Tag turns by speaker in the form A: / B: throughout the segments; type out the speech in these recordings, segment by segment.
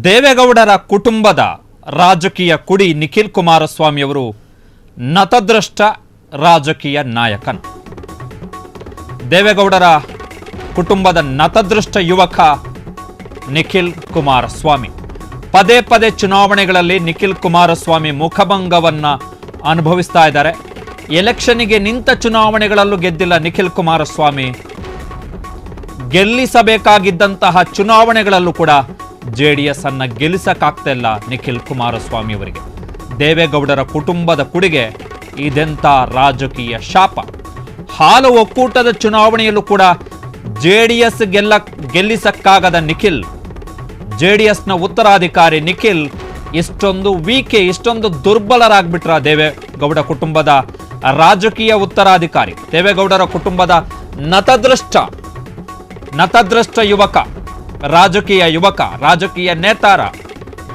A: ದೇವೇಗೌಡರ ಕುಟುಂಬದ ರಾಜಕೀಯ ಕುಡಿ ನಿಖಿಲ್ ಕುಮಾರಸ್ವಾಮಿ ಅವರು ನತದೃಷ್ಟ ರಾಜಕೀಯ ನಾಯಕನ್. ದೇವೇಗೌಡರ ಕುಟುಂಬದ ನತದೃಷ್ಟ ಯುವಕ ನಿಖಿಲ್ ಕುಮಾರಸ್ವಾಮಿ. ಪದೇ ಪದೇ ಚುನಾವಣೆಗಳಲ್ಲಿ ನಿಖಿಲ್ ಕುಮಾರಸ್ವಾಮಿ ಮುಖಭಂಗವನ್ನ ಅನುಭವಿಸ್ತಾ ಇದ್ದಾರೆ. ಎಲೆಕ್ಷನ್ಗೆ ನಿಂತ ಚುನಾವಣೆಗಳಲ್ಲೂ ಗೆದ್ದಿಲ್ಲ ನಿಖಿಲ್ ಕುಮಾರಸ್ವಾಮಿ. ಗೆಲ್ಲಿಸಬೇಕಾಗಿದ್ದಂತಹ ಚುನಾವಣೆಗಳಲ್ಲೂ ಕೂಡ ಜೆಡಿಎಸ್ ಅನ್ನ ಗೆಲ್ಲಿಸಕ್ಕಾಗ್ತಾ ಇಲ್ಲ ನಿಖಿಲ್ ಕುಮಾರಸ್ವಾಮಿ ಅವರಿಗೆ. ದೇವೇಗೌಡರ ಕುಟುಂಬದ ಕುಡಿಗೆ ಇದೆಂಥ ರಾಜಕೀಯ ಶಾಪ. ಹಾಲು ಒಕ್ಕೂಟದ ಚುನಾವಣೆಯಲ್ಲೂ ಕೂಡ ಜೆಡಿಎಸ್ ಗೆಲ್ಲಿಸಕ್ಕಾಗದ ನಿಖಿಲ್, ಜೆಡಿಎಸ್ನ ಉತ್ತರಾಧಿಕಾರಿ ನಿಖಿಲ್ ಇಷ್ಟೊಂದು ಇಷ್ಟೊಂದು ದುರ್ಬಲರಾಗ್ಬಿಟ್ರ ದೇವೇಗೌಡ ಕುಟುಂಬದ ರಾಜಕೀಯ ಉತ್ತರಾಧಿಕಾರಿ, ದೇವೇಗೌಡರ ಕುಟುಂಬದ ನತದೃಷ್ಟ ಯುವಕ, ರಾಜಕೀಯ ನೇತಾರ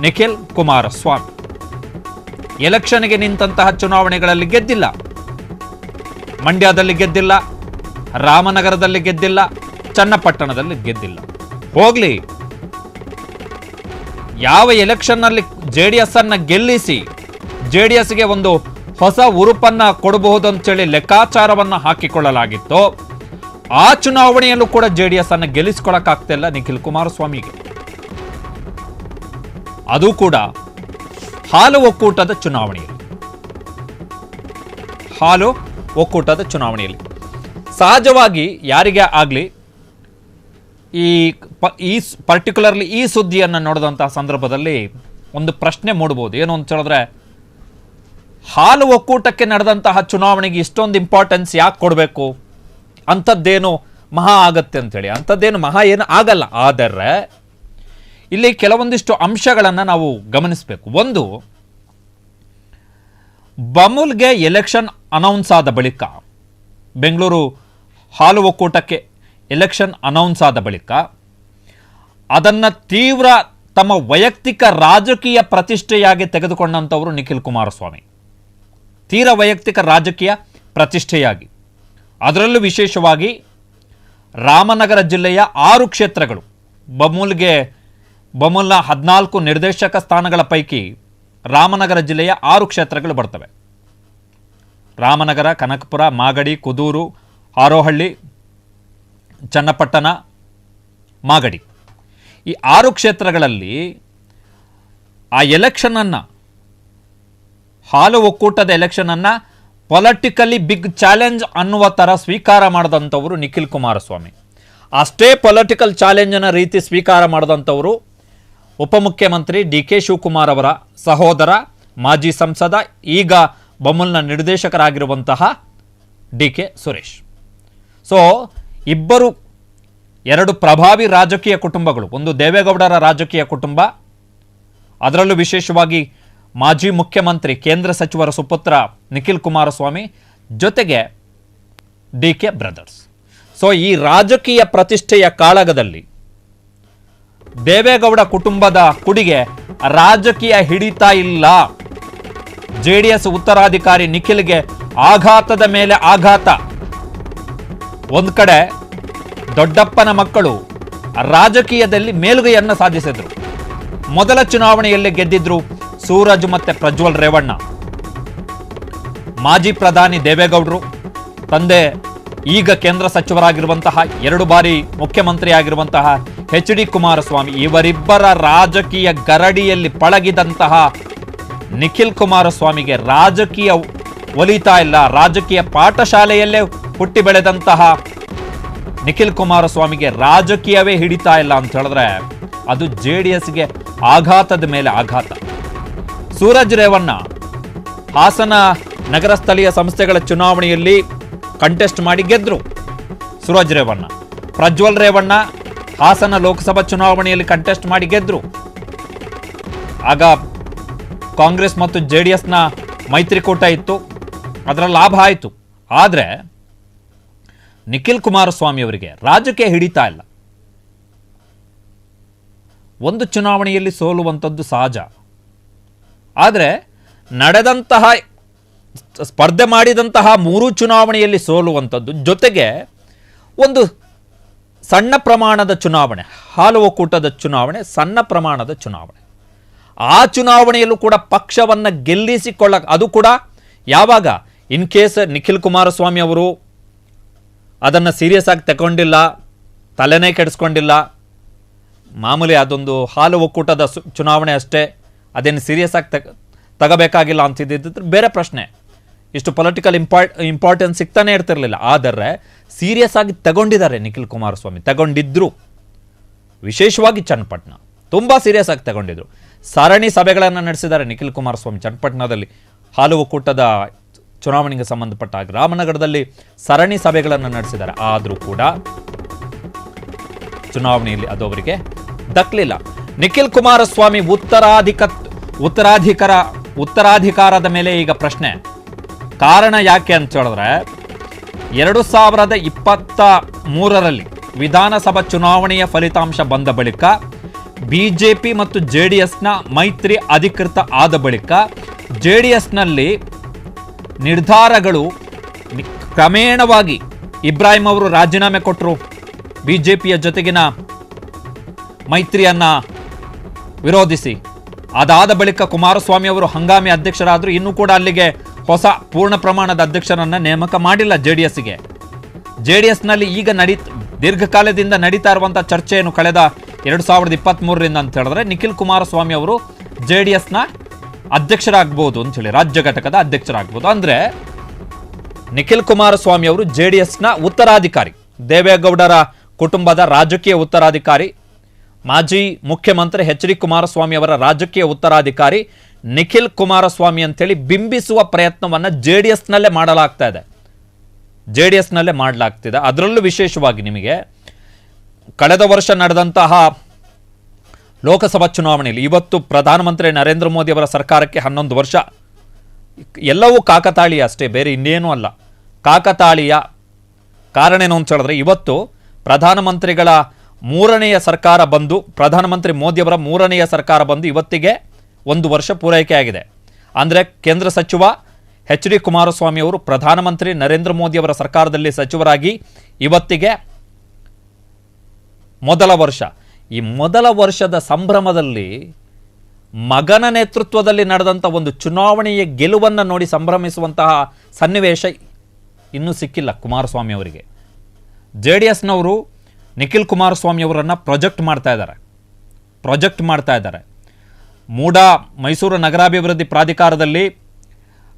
A: ನಿಖಿಲ್ ಕುಮಾರಸ್ವಾಮಿ. ಎಲೆಕ್ಷನ್ಗೆ ನಿಂತಹ ಚುನಾವಣೆಗಳಲ್ಲಿ ಗೆದ್ದಿಲ್ಲ. ಮಂಡ್ಯದಲ್ಲಿ ಗೆದ್ದಿಲ್ಲ, ರಾಮನಗರದಲ್ಲಿ ಗೆದ್ದಿಲ್ಲ, ಚನ್ನಪಟ್ಟಣದಲ್ಲಿ ಗೆದ್ದಿಲ್ಲ. ಹೋಗ್ಲಿ, ಯಾವ ಎಲೆಕ್ಷನ್ನಲ್ಲಿ ಜೆಡಿಎಸ್ ಅನ್ನ ಗೆಲ್ಲಿಸಿ ಜೆಡಿಎಸ್ಗೆ ಒಂದು ಹೊಸ ಉರುಪನ್ನ ಕೊಡಬಹುದು ಅಂತೇಳಿ ಲೆಕ್ಕಾಚಾರವನ್ನ ಹಾಕಿಕೊಳ್ಳಲಾಗಿತ್ತು, ಆ ಚುನಾವಣೆಯಲ್ಲೂ ಕೂಡ ಜೆಡಿಎಸ್ ಅನ್ನ ಗೆಲ್ಲಿಸ್ಕೊಳಕ್ಕಾಗ್ತಾ ಇಲ್ಲ ನಿಖಿಲ್ ಕುಮಾರಸ್ವಾಮಿಗೆ. ಅದು ಕೂಡ ಹಾಲು ಒಕ್ಕೂಟದ ಚುನಾವಣೆಯಲ್ಲಿ. ಸಹಜವಾಗಿ ಯಾರಿಗೇ ಆಗಲಿ ಈ ಪರ್ಟಿಕ್ಯುಲರ್ಲಿ ಈ ಸುದ್ದಿಯನ್ನು ನೋಡಿದಂತಹ ಸಂದರ್ಭದಲ್ಲಿ ಒಂದು ಪ್ರಶ್ನೆ ಮೂಡಬಹುದು. ಏನು ಅಂತ ಹೇಳಿದ್ರೆ, ಹಾಲು ಒಕ್ಕೂಟಕ್ಕೆ ನಡೆದಂತಹ ಚುನಾವಣೆಗೆ ಇಷ್ಟೊಂದು ಇಂಪಾರ್ಟೆನ್ಸ್ ಯಾಕೆ ಕೊಡಬೇಕು? ಅಂಥದ್ದೇನು ಮಹಾ ಆಗತ್ತೆ ಅಂತೇಳಿ. ಅಂಥದ್ದೇನು ಮಹಾ ಏನು ಆಗಲ್ಲ. ಆದರೆ ಇಲ್ಲಿ ಕೆಲವೊಂದಿಷ್ಟು ಅಂಶಗಳನ್ನು ನಾವು ಗಮನಿಸಬೇಕು. ಒಂದು, ಬಮೂಲ್ಗೆ ಎಲೆಕ್ಷನ್ ಅನೌನ್ಸ್ ಆದ ಬಳಿಕ, ಬೆಂಗಳೂರು ಹಾಲು ಒಕ್ಕೂಟಕ್ಕೆ ಎಲೆಕ್ಷನ್ ಅನೌನ್ಸ್ ಆದ ಬಳಿಕ ಅದನ್ನು ತೀವ್ರ ತಮ್ಮ ವೈಯಕ್ತಿಕ ರಾಜಕೀಯ ಪ್ರತಿಷ್ಠೆಯಾಗಿ ತೆಗೆದುಕೊಂಡಂಥವರು ನಿಖಿಲ್ ಕುಮಾರಸ್ವಾಮಿ. ತೀರ ವೈಯಕ್ತಿಕ ರಾಜಕೀಯ ಪ್ರತಿಷ್ಠೆಯಾಗಿ, ಅದರಲ್ಲೂ ವಿಶೇಷವಾಗಿ ರಾಮನಗರ ಜಿಲ್ಲೆಯ 6 ಕ್ಷೇತ್ರಗಳು, ಬಮೂಲ್ನ 14 ನಿರ್ದೇಶಕ ಸ್ಥಾನಗಳ ಪೈಕಿ ರಾಮನಗರ ಜಿಲ್ಲೆಯ 6 ಕ್ಷೇತ್ರಗಳು ಬರ್ತವೆ. ರಾಮನಗರ, ಕನಕಪುರ, ಮಾಗಡಿ, ಕುದೂರು, ಹಾರೋಹಳ್ಳಿ, ಚನ್ನಪಟ್ಟಣ, ಮಾಗಡಿ, ಈ 6 ಕ್ಷೇತ್ರಗಳಲ್ಲಿ ಆ ಎಲೆಕ್ಷನ್ ಅನ್ನ, ಹಾಲು ಒಕ್ಕೂಟದ ಎಲೆಕ್ಷನ್ ಅನ್ನ ಪೊಲಿಟಿಕಲಿ ಬಿಗ್ ಚಾಲೆಂಜ್ ಅನ್ನುವ ತರ ಸ್ವೀಕಾರ ಮಾಡಿದಂಥವರು ನಿಖಿಲ್ ಕುಮಾರಸ್ವಾಮಿ. ಅಷ್ಟೇ ಪೊಲಿಟಿಕಲ್ ಚಾಲೆಂಜ್ ಅನ್ನ ರೀತಿ ಸ್ವೀಕಾರ ಮಾಡಿದಂಥವರು ಉಪಮುಖ್ಯಮಂತ್ರಿ ಡಿ.ಕೆ. ಶಿವಕುಮಾರ್ ಅವರ ಸಹೋದರ, ಮಾಜಿ ಸಂಸದ, ಈಗ ಬಮೂಲ್ನ ನಿರ್ದೇಶಕರಾಗಿರುವಂತಹ ಡಿ.ಕೆ. ಸುರೇಶ್. ಸೊ ಇಬ್ಬರು, 2 ಪ್ರಭಾವಿ ರಾಜಕೀಯ ಕುಟುಂಬಗಳು. ಒಂದು ದೇವೇಗೌಡರ ರಾಜಕೀಯ ಕುಟುಂಬ, ಅದರಲ್ಲೂ ವಿಶೇಷವಾಗಿ ಮಾಜಿ ಮುಖ್ಯಮಂತ್ರಿ, ಕೇಂದ್ರ ಸಚಿವರ ಸುಪುತ್ರ ನಿಖಿಲ್ ಕುಮಾರಸ್ವಾಮಿ, ಜೊತೆಗೆ ಡಿ.ಕೆ. ಬ್ರದರ್ಸ್. ಸೊ ಈ ರಾಜಕೀಯ ಪ್ರತಿಷ್ಠೆಯ ಕಾಳಗದಲ್ಲಿ ದೇವೇಗೌಡ ಕುಟುಂಬದ ಕುಡಿಗೆ ರಾಜಕೀಯ ಹಿಡಿತಾ ಇಲ್ಲ. ಜೆಡಿಎಸ್ ಉತ್ತರಾಧಿಕಾರಿ ನಿಖಿಲ್ಗೆ ಆಘಾತದ ಮೇಲೆ ಆಘಾತ. ಒಂದು ಕಡೆ ದೊಡ್ಡಪ್ಪನ ಮಕ್ಕಳು ರಾಜಕೀಯದಲ್ಲಿ ಮೇಲುಗೈಯನ್ನು ಸಾಧಿಸಿದ್ರು. ಮೊದಲ ಚುನಾವಣೆಯಲ್ಲಿ ಗೆದ್ದಿದ್ರು ಸೂರಜ್ ಮತ್ತೆ ಪ್ರಜ್ವಲ್ ರೇವಣ್ಣ. ಮಾಜಿ ಪ್ರಧಾನಿ ದೇವೇಗೌಡರು, ತಂದೆ ಈಗ ಕೇಂದ್ರ ಸಚಿವರಾಗಿರುವಂತಹ, 2 ಬಾರಿ ಮುಖ್ಯಮಂತ್ರಿ ಆಗಿರುವಂತಹ ಎಚ್.ಡಿ. ಕುಮಾರಸ್ವಾಮಿ, ಇವರಿಬ್ಬರ ರಾಜಕೀಯ ಗರಡಿಯಲ್ಲಿ ಪಳಗಿದಂತಹ ನಿಖಿಲ್ ಕುಮಾರಸ್ವಾಮಿಗೆ ರಾಜಕೀಯ ಒಲಿತಾ ಇಲ್ಲ. ರಾಜಕೀಯ ಪಾಠಶಾಲೆಯಲ್ಲೇ ಹುಟ್ಟಿ ಬೆಳೆದಂತಹ ನಿಖಿಲ್ ಕುಮಾರಸ್ವಾಮಿಗೆ ರಾಜಕೀಯವೇ ಹಿಡಿತಾ ಇಲ್ಲ ಅಂತ ಹೇಳಿದ್ರೆ ಅದು ಜೆಡಿಎಸ್ಗೆ ಆಘಾತದ ಮೇಲೆ ಆಘಾತ. ಸೂರಜ್ ರೇವಣ್ಣ ಹಾಸನ ನಗರ ಸ್ಥಳೀಯ ಸಂಸ್ಥೆಗಳ ಚುನಾವಣೆಯಲ್ಲಿ ಕಂಟೆಸ್ಟ್ ಮಾಡಿ ಗೆದ್ರು. ಸೂರಜ್ ರೇವಣ್ಣ, ಪ್ರಜ್ವಲ್ ರೇವಣ್ಣ ಹಾಸನ ಲೋಕಸಭಾ ಚುನಾವಣೆಯಲ್ಲಿ ಕಂಟೆಸ್ಟ್ ಮಾಡಿ ಗೆದ್ರು. ಆಗ ಕಾಂಗ್ರೆಸ್ ಮತ್ತು ಜೆಡಿಎಸ್ನ ಮೈತ್ರಿಕೂಟ ಇತ್ತು, ಅದರ ಲಾಭ ಆಯಿತು. ಆದರೆ ನಿಖಿಲ್ ಕುಮಾರಸ್ವಾಮಿ ಅವರಿಗೆ ರಾಜಕೀಯ ಹಿಡಿತಾ ಇಲ್ಲ. ಒಂದು ಚುನಾವಣೆಯಲ್ಲಿ ಸೋಲುವಂಥದ್ದು ಸಹಜ, ಆದರೆ ನಡೆದಂತಹ ಸ್ಪರ್ಧೆ ಮಾಡಿದಂತಹ 3 ಚುನಾವಣೆಯಲ್ಲಿ ಸೋಲುವಂಥದ್ದು, ಜೊತೆಗೆ ಒಂದು ಸಣ್ಣ ಪ್ರಮಾಣದ ಚುನಾವಣೆ, ಹಾಲು ಒಕ್ಕೂಟದ ಚುನಾವಣೆ ಸಣ್ಣ ಪ್ರಮಾಣದ ಚುನಾವಣೆ. ಆ ಚುನಾವಣೆಯಲ್ಲೂ ಕೂಡ ಪಕ್ಷವನ್ನು ಅದು ಕೂಡ ಯಾವಾಗ ಇನ್ ಕೇಸ್ ನಿಖಿಲ್ ಕುಮಾರಸ್ವಾಮಿ ಅವರು ಅದನ್ನು ಸೀರಿಯಸ್ ಆಗಿ ತಗೊಂಡಿಲ್ಲ, ತಲೆನೇ ಕೆಡಿಸ್ಕೊಂಡಿಲ್ಲ, ಮಾಮೂಲಿ ಅದೊಂದು ಹಾಲು ಒಕ್ಕೂಟದ ಚುನಾವಣೆ ಅಷ್ಟೇ, ಅದೇನು ಸೀರಿಯಸ್ ಆಗಿ ತಗೋಬೇಕಾಗಿಲ್ಲ ಅಂತಿದ್ದಿದ್ರೆ ಬೇರೆ ಪ್ರಶ್ನೆ, ಇಷ್ಟು ಪೊಲಿಟಿಕಲ್ ಇಂಪಾರ್ಟೆನ್ಸ್ ಸಿಗ್ತಾನೆ ಇರ್ತಿರ್ಲಿಲ್ಲ. ಆದರೆ ಸೀರಿಯಸ್ ಆಗಿ ತಗೊಂಡಿದ್ದಾರೆ ನಿಖಿಲ್ ಕುಮಾರಸ್ವಾಮಿ, ತಗೊಂಡಿದ್ರು. ವಿಶೇಷವಾಗಿ ಚನ್ನಪಟ್ಟಣ ತುಂಬ ಸೀರಿಯಸ್ ಆಗಿ ತಗೊಂಡಿದ್ರು. ಸರಣಿ ಸಭೆಗಳನ್ನು ನಡೆಸಿದ್ದಾರೆ ನಿಖಿಲ್ ಕುಮಾರಸ್ವಾಮಿ ಚನ್ನಪಟ್ಟಣದಲ್ಲಿ. ಹಾಲು ಒಕ್ಕೂಟದ ಚುನಾವಣೆಗೆ ಸಂಬಂಧಪಟ್ಟ ಹಾಗೆ ರಾಮನಗರದಲ್ಲಿ ಸರಣಿ ಸಭೆಗಳನ್ನು ನಡೆಸಿದ್ದಾರೆ. ಆದರೂ ಕೂಡ ಚುನಾವಣೆಯಲ್ಲಿ ಅದು ಅವರಿಗೆ ದಕ್ಕಲಿಲ್ಲ. ನಿಖಿಲ್ ಕುಮಾರಸ್ವಾಮಿ ಉತ್ತರಾಧಿಕಾರದ ಮೇಲೆ ಈಗ ಪ್ರಶ್ನೆ. ಕಾರಣ ಯಾಕೆ ಅಂತ ಹೇಳಿದ್ರೆ 2023ರಲ್ಲಿ ವಿಧಾನಸಭಾ ಚುನಾವಣೆಯ ಫಲಿತಾಂಶ ಬಂದ ಬಳಿಕ ಬಿಜೆಪಿ ಮತ್ತು ಜೆಡಿಎಸ್ನ ಮೈತ್ರಿ ಅಧಿಕೃತ ಆದ ಬಳಿಕ ಜೆಡಿಎಸ್ನಲ್ಲಿ ನಿರ್ಧಾರಗಳು ಕ್ರಮೇಣವಾಗಿ ಇಬ್ರಾಹಿಂ ಅವರು ರಾಜೀನಾಮೆ ಕೊಟ್ಟರು, ಬಿಜೆಪಿಯ ಜೊತೆಗಿನ ಮೈತ್ರಿಯನ್ನ ವಿರೋಧಿಸಿ. ಅದಾದ ಬಳಿಕ ಕುಮಾರಸ್ವಾಮಿ ಅವರು ಹಂಗಾಮಿ ಅಧ್ಯಕ್ಷರಾದರು. ಇನ್ನೂ ಕೂಡ ಅಲ್ಲಿಗೆ ಹೊಸ ಪೂರ್ಣ ಪ್ರಮಾಣದ ಅಧ್ಯಕ್ಷರನ್ನ ನೇಮಕ ಮಾಡಿಲ್ಲ ಜೆಡಿಎಸ್ಗೆ. ಜೆಡಿಎಸ್ನಲ್ಲಿ ಈಗ ದೀರ್ಘಕಾಲದಿಂದ ನಡೀತಾ ಇರುವಂತಹ ಚರ್ಚೆಯನ್ನು ಕಳೆದ 2023ರಿಂದ ಅಂತ ಹೇಳಿದ್ರೆ ನಿಖಿಲ್ ಕುಮಾರಸ್ವಾಮಿ ಅವರು ಜೆಡಿಎಸ್ನ ಅಧ್ಯಕ್ಷರಾಗಬಹುದು ಅಂತ ಹೇಳಿ, ರಾಜ್ಯ ಘಟಕದ ಅಧ್ಯಕ್ಷರಾಗಬಹುದು. ಅಂದ್ರೆ ನಿಖಿಲ್ ಕುಮಾರಸ್ವಾಮಿ ಅವರು ಜೆಡಿಎಸ್ನ ಉತ್ತರಾಧಿಕಾರಿ, ದೇವೇಗೌಡರ ಕುಟುಂಬದ ರಾಜಕೀಯ ಉತ್ತರಾಧಿಕಾರಿ, ಮಾಜಿ ಮುಖ್ಯಮಂತ್ರಿ ಎಚ್ ಡಿ ಕುಮಾರಸ್ವಾಮಿ ಅವರ ರಾಜಕೀಯ ಉತ್ತರಾಧಿಕಾರಿ ನಿಖಿಲ್ ಕುಮಾರಸ್ವಾಮಿ ಅಂತೇಳಿ ಬಿಂಬಿಸುವ ಪ್ರಯತ್ನವನ್ನ ಜೆಡಿಎಸ್ನಲ್ಲೇ ಮಾಡಲಾಗ್ತಿದೆ. ಅದರಲ್ಲೂ ವಿಶೇಷವಾಗಿ ನಿಮಗೆ ಕಳೆದ ವರ್ಷ ನಡೆದಂತಹ ಲೋಕಸಭಾ ಚುನಾವಣೆಯಲ್ಲಿ ಇವತ್ತು ಪ್ರಧಾನಮಂತ್ರಿ ನರೇಂದ್ರ ಮೋದಿ ಅವರ ಸರ್ಕಾರಕ್ಕೆ 11 ವರ್ಷ. ಎಲ್ಲವೂ ಕಾಕತಾಳೀಯ ಅಷ್ಟೇ, ಬೇರೆ ಇನ್ನೇನೂ ಅಲ್ಲ, ಕಾಕತಾಳೀಯ. ಕಾರಣ ಏನು ಅಂತ ಹೇಳಿದ್ರೆ ಇವತ್ತು ಪ್ರಧಾನಮಂತ್ರಿಗಳ ಮೂರನೆಯ ಸರ್ಕಾರ ಬಂದು, ಪ್ರಧಾನಮಂತ್ರಿ ಮೋದಿಯವರ ಮೂರನೆಯ ಸರ್ಕಾರ ಬಂದು ಇವತ್ತಿಗೆ 1 ವರ್ಷ ಪೂರೈಕೆ ಆಗಿದೆ. ಅಂದರೆ ಕೇಂದ್ರ ಸಚಿವ ಎಚ್ ಡಿ ಕುಮಾರಸ್ವಾಮಿ ಅವರು ಪ್ರಧಾನಮಂತ್ರಿ ನರೇಂದ್ರ ಮೋದಿ ಅವರ ಸರ್ಕಾರದಲ್ಲಿ ಸಚಿವರಾಗಿ ಇವತ್ತಿಗೆ ಮೊದಲ ವರ್ಷ. ಈ ಮೊದಲ ವರ್ಷದ ಸಂಭ್ರಮದಲ್ಲಿ ಮಗನ ನೇತೃತ್ವದಲ್ಲಿ ನಡೆದಂಥ ಒಂದು ಚುನಾವಣೆಯ ಗೆಲುವನ್ನು ನೋಡಿ ಸಂಭ್ರಮಿಸುವಂತಹ ಸನ್ನಿವೇಶ ಇನ್ನೂ ಸಿಕ್ಕಿಲ್ಲ ಕುಮಾರಸ್ವಾಮಿ ಅವರಿಗೆ. ಜೆಡಿಎಸ್ನವರು ನಿಖಿಲ್ ಕುಮಾರಸ್ವಾಮಿ ಅವರನ್ನು ಪ್ರೊಜೆಕ್ಟ್ ಮಾಡ್ತಾ ಇದ್ದಾರೆ. ಮೈಸೂರು ನಗರಾಭಿವೃದ್ಧಿ ಪ್ರಾಧಿಕಾರದಲ್ಲಿ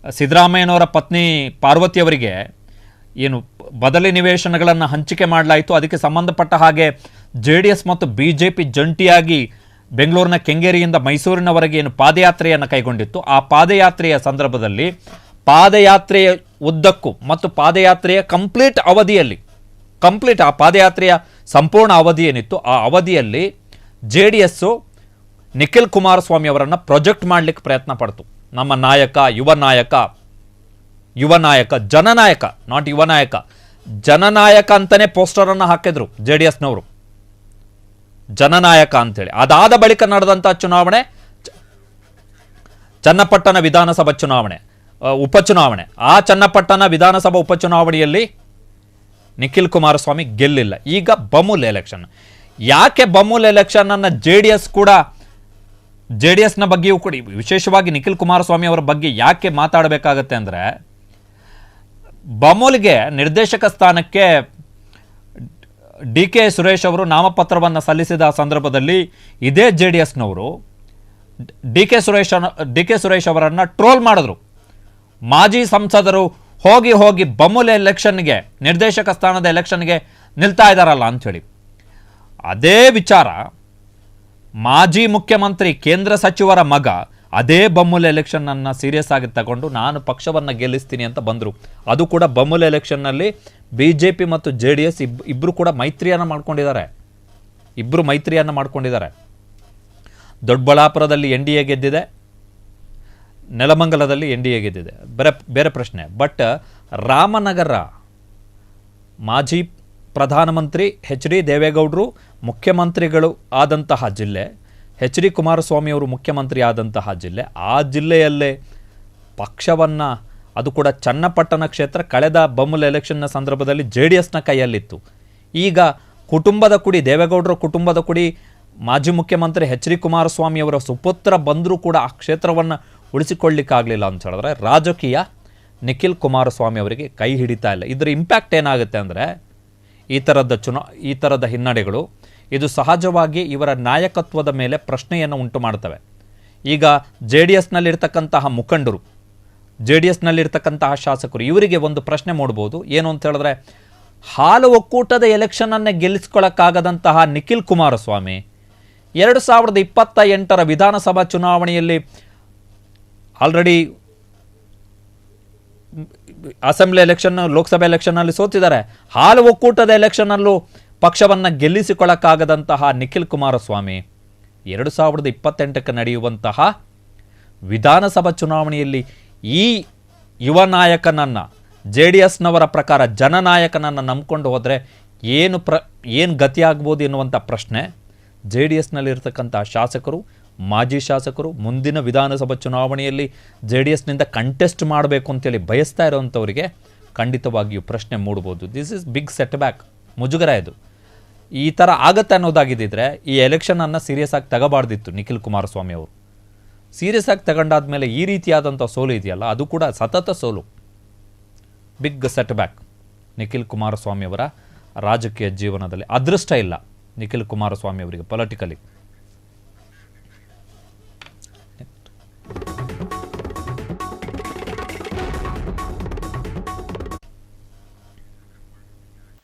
A: ಸಿದ್ದರಾಮಯ್ಯನವರ ಪತ್ನಿ ಪಾರ್ವತಿ ಅವರಿಗೆ ಏನು ಬದಲಿ ನಿವೇಶನಗಳನ್ನು ಹಂಚಿಕೆ ಮಾಡಲಾಯಿತು. ಅದಕ್ಕೆ ಸಂಬಂಧಪಟ್ಟ ಹಾಗೆ ಜೆಡಿಎಸ್ ಮತ್ತು ಬಿಜೆಪಿ ಜಂಟಿಯಾಗಿ ಬೆಂಗಳೂರಿನ ಕೆಂಗೇರಿಯಿಂದ ಮೈಸೂರಿನವರೆಗೆ ಏನು ಪಾದಯಾತ್ರೆಯನ್ನು ಕೈಗೊಂಡಿತ್ತು, ಆ ಪಾದಯಾತ್ರೆಯ ಸಂದರ್ಭದಲ್ಲಿ ಪಾದಯಾತ್ರೆಯ ಉದ್ದಕ್ಕೂ ಮತ್ತು ಪಾದಯಾತ್ರೆಯ ಆ ಪಾದಯಾತ್ರೆಯ ಸಂಪೂರ್ಣ ಅವಧಿ ಏನಿತ್ತು ಆ ಅವಧಿಯಲ್ಲಿ ಜೆಡಿಎಸ್ಸು ನಿಖಿಲ್ ಕುಮಾರಸ್ವಾಮಿ ಅವರನ್ನು ಪ್ರೊಜೆಕ್ಟ್ ಮಾಡಲಿಕ್ಕೆ ಪ್ರಯತ್ನ ಪಡ್ತು. ನಮ್ಮ ನಾಯಕ, ಯುವ ನಾಯಕ, ಜನನಾಯಕ, ನಾಟ್ ಯುವ ನಾಯಕ, ಜನನಾಯಕ ಅಂತಾನೆ ಪೋಸ್ಟರನ್ನು ಹಾಕಿದ್ರು ಜೆಡಿಎಸ್ನವರು, ಜನನಾಯಕ ಅಂತೇಳಿ. ಅದಾದ ಬಳಿಕ ನಡೆದಂಥ ಚುನಾವಣೆ ಚನ್ನಪಟ್ಟಣ ವಿಧಾನಸಭಾ ಉಪಚುನಾವಣೆ. ಆ ಚನ್ನಪಟ್ಟಣ ವಿಧಾನಸಭಾ ಉಪಚುನಾವಣೆಯಲ್ಲಿ ನಿಖಿಲ್ ಕುಮಾರಸ್ವಾಮಿ ಗೆಲ್ಲಿಲ್ಲ. ಈಗ ಬಮೂಲ್ ಎಲೆಕ್ಷನ್. ಯಾಕೆ ಬಮೂಲ್ ಎಲೆಕ್ಷನ್ ಅನ್ನ ಜೆಡಿಎಸ್ನ ಬಗ್ಗೆಯೂ ಕೂಡ ವಿಶೇಷವಾಗಿ ನಿಖಿಲ್ ಕುಮಾರಸ್ವಾಮಿ ಅವರ ಬಗ್ಗೆ ಯಾಕೆ ಮಾತಾಡಬೇಕಾಗತ್ತೆ ಅಂದರೆ, ಬಮೂಲ್ಗೆ ನಿರ್ದೇಶಕ ಸ್ಥಾನಕ್ಕೆ ಡಿ.ಕೆ. ಸುರೇಶ್ ಅವರು ನಾಮಪತ್ರವನ್ನು ಸಲ್ಲಿಸಿದ ಸಂದರ್ಭದಲ್ಲಿ ಇದೇ ಜೆಡಿಎಸ್ನವರು ಡಿ.ಕೆ. ಸುರೇಶ್ ಅವರನ್ನು ಟ್ರೋಲ್ ಮಾಡಿದ್ರು. ಮಾಜಿ ಸಂಸದರು ಹೋಗಿ ಬಮೂಲ್ ಎಲೆಕ್ಷನ್ಗೆ, ನಿರ್ದೇಶಕ ಸ್ಥಾನದ ಎಲೆಕ್ಷನ್ಗೆ ನಿಲ್ತಾ ಇದ್ದಾರಲ್ಲ ಅಂಥೇಳಿ. ಅದೇ ವಿಚಾರ ಮಾಜಿ ಮುಖ್ಯಮಂತ್ರಿ ಕೇಂದ್ರ ಸಚಿವರ ಮಗ ಅದೇ ಬಮೂಲ್ ಎಲೆಕ್ಷನ್ ಅನ್ನ ಸೀರಿಯಸ್ ಆಗಿ ತಗೊಂಡು ನಾನು ಪಕ್ಷವನ್ನು ಗೆಲ್ಲಿಸ್ತೀನಿ ಅಂತ ಬಂದರು. ಅದು ಕೂಡ ಬಮೂಲ್ ಎಲೆಕ್ಷನ್ನಲ್ಲಿ ಬಿಜೆಪಿ ಮತ್ತು ಜೆಡಿಎಸ್ ಇಬ್ಬರು ಕೂಡ ಮೈತ್ರಿಯನ್ನು ಮಾಡ್ಕೊಂಡಿದ್ದಾರೆ. ದೊಡ್ಡಬಳ್ಳಾಪುರದಲ್ಲಿ NDA ಗೆದ್ದಿದೆ, ನೆಲಮಂಗಲದಲ್ಲಿ NDA ಗೆದ್ದಿದೆ, ಬೇರೆ ಪ್ರಶ್ನೆ. ಬಟ್ ರಾಮನಗರ ಮಾಜಿ ಪ್ರಧಾನಮಂತ್ರಿ ಎಚ್ ಡಿ ದೇವೇಗೌಡರು ಮುಖ್ಯಮಂತ್ರಿಗಳು ಆದಂತಹ ಜಿಲ್ಲೆ, ಎಚ್ ಡಿ ಕುಮಾರಸ್ವಾಮಿ ಅವರು ಮುಖ್ಯಮಂತ್ರಿ ಆದಂತಹ ಜಿಲ್ಲೆ, ಆ ಜಿಲ್ಲೆಯಲ್ಲೇ ಪಕ್ಷವನ್ನು, ಅದು ಕೂಡ ಚನ್ನಪಟ್ಟಣ ಕ್ಷೇತ್ರ ಕಳೆದ ಬಮೂಲ್ ಎಲೆಕ್ಷನ್ನ ಸಂದರ್ಭದಲ್ಲಿ ಜೆಡಿಎಸ್ನ ಕೈಯಲ್ಲಿತ್ತು. ಈಗ ಕುಟುಂಬದ ಕುಡಿ, ದೇವೇಗೌಡರ ಕುಟುಂಬದ ಕುಡಿ ಮಾಜಿ ಮುಖ್ಯಮಂತ್ರಿ ಎಚ್ ಡಿ ಕುಮಾರಸ್ವಾಮಿ ಅವರ ಸುಪುತ್ರ ಬಂದರೂ ಕೂಡ ಆ ಕ್ಷೇತ್ರವನ್ನು ಉಳಿಸಿಕೊಳ್ಳಿಕ್ಕಾಗಲಿಲ್ಲ ಅಂತ ಹೇಳಿದ್ರೆ ರಾಜಕೀಯ ನಿಖಿಲ್ ಕುಮಾರಸ್ವಾಮಿ ಅವರಿಗೆ ಕೈ ಹಿಡಿತಾ ಇಲ್ಲ. ಇದರ ಇಂಪ್ಯಾಕ್ಟ್ ಏನಾಗುತ್ತೆ ಅಂದರೆ ಈ ಥರದ ಹಿನ್ನಡೆಗಳು ಇದು ಸಹಜವಾಗಿ ಇವರ ನಾಯಕತ್ವದ ಮೇಲೆ ಪ್ರಶ್ನೆಯನ್ನು ಉಂಟು ಮಾಡ್ತವೆ. ಈಗ JDSನಲ್ಲಿರ್ತಕ್ಕಂತಹ ಮುಖಂಡರು, JDSನಲ್ಲಿರ್ತಕ್ಕಂತಹ ಶಾಸಕರು ಇವರಿಗೆ ಒಂದು ಪ್ರಶ್ನೆ ಮೂಡ್ಬೋದು. ಏನು ಅಂತ ಹೇಳಿದ್ರೆ, ಹಾಲು ಒಕ್ಕೂಟದ ಎಲೆಕ್ಷನನ್ನೇ ಗೆಲ್ಲಿಸ್ಕೊಳ್ಳೋಕ್ಕಾಗದಂತಹ ನಿಖಿಲ್ ಕುಮಾರಸ್ವಾಮಿ 2028 ವಿಧಾನಸಭಾ ಚುನಾವಣೆಯಲ್ಲಿ ಆಲ್ರೆಡಿ ಅಸೆಂಬ್ಲಿ ಎಲೆಕ್ಷನ್, ಲೋಕಸಭೆ ಎಲೆಕ್ಷನ್ನಲ್ಲಿ ಸೋತಿದ್ದಾರೆ. ಹಾಲು ಒಕ್ಕೂಟದ ಎಲೆಕ್ಷನ್ನಲ್ಲೂ ಪಕ್ಷವನ್ನು ಗೆಲ್ಲಿಸಿಕೊಳ್ಳಕ್ಕಾಗದಂತಹ ನಿಖಿಲ್ ಕುಮಾರಸ್ವಾಮಿ 2028ಕ್ಕೆ ನಡೆಯುವಂತಹ ವಿಧಾನಸಭಾ ಚುನಾವಣೆಯಲ್ಲಿ ಈ ಯುವ ನಾಯಕನನ್ನು, JDSನವರ ಪ್ರಕಾರ ಜನನಾಯಕನನ್ನು ನಂಬಿಕೊಂಡು ಹೋದರೆ ಏನು ಗತಿಯಾಗ್ಬೋದು ಎನ್ನುವಂಥ ಪ್ರಶ್ನೆ JDSನಲ್ಲಿರ್ತಕ್ಕಂಥ ಶಾಸಕರು, ಮಾಜಿ ಶಾಸಕರು ಮುಂದಿನ ವಿಧಾನಸಭಾ ಚುನಾವಣೆಯಲ್ಲಿ JDSನಿಂದ ಕಂಟೆಸ್ಟ್ ಮಾಡಬೇಕು ಅಂತೇಳಿ ಬಯಸ್ತಾ ಇರೋವಂಥವರಿಗೆ ಖಂಡಿತವಾಗಿಯೂ ಪ್ರಶ್ನೆ ಮೂಡ್ಬೋದು. This is big setback, ಮುಜುಗರ ಇದು. ಈ ಥರ ಆಗತ್ತೆ ಅನ್ನೋದಾಗಿದ್ದಿದ್ರೆ ಈ ಎಲೆಕ್ಷನನ್ನು ಸೀರಿಯಸ್ ಆಗಿ ತಗೋಬಾರ್ದಿತ್ತು ನಿಖಿಲ್ ಕುಮಾರಸ್ವಾಮಿ ಅವರು. ಸೀರಿಯಸ್ ಆಗಿ ತಗೊಂಡಾದ್ಮೇಲೆ ಈ ರೀತಿಯಾದಂಥ ಸೋಲು ಇದೆಯಲ್ಲ, ಅದು ಕೂಡ ಸತತ ಸೋಲು. Big setback Nikhil Kumaraswamy ಅವರ ರಾಜಕೀಯ ಜೀವನದಲ್ಲಿ. ಅದೃಷ್ಟ ಇಲ್ಲ ನಿಖಿಲ್ ಕುಮಾರಸ್ವಾಮಿ ಅವರಿಗೆ ಪೊಲಿಟಿಕಲಿ.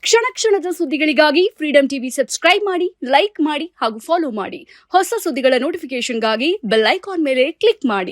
B: ಕ್ಷಣ ಕ್ಷಣದ ಸುದ್ದಿಗಳಿಗಾಗಿ ಫ್ರೀಡಂ ಟಿವಿ ಸಬ್ಸ್ಕ್ರೈಬ್ ಮಾಡಿ, ಲೈಕ್ ಮಾಡಿ ಹಾಗೂ ಫಾಲೋ ಮಾಡಿ. ಹೊಸ ಸುದ್ದಿಗಳ ನೋಟಿಫಿಕೇಶನ್ಗಾಗಿ ಬೆಲ್ ಐಕಾನ್ ಮೇಲೆ ಕ್ಲಿಕ್ ಮಾಡಿ.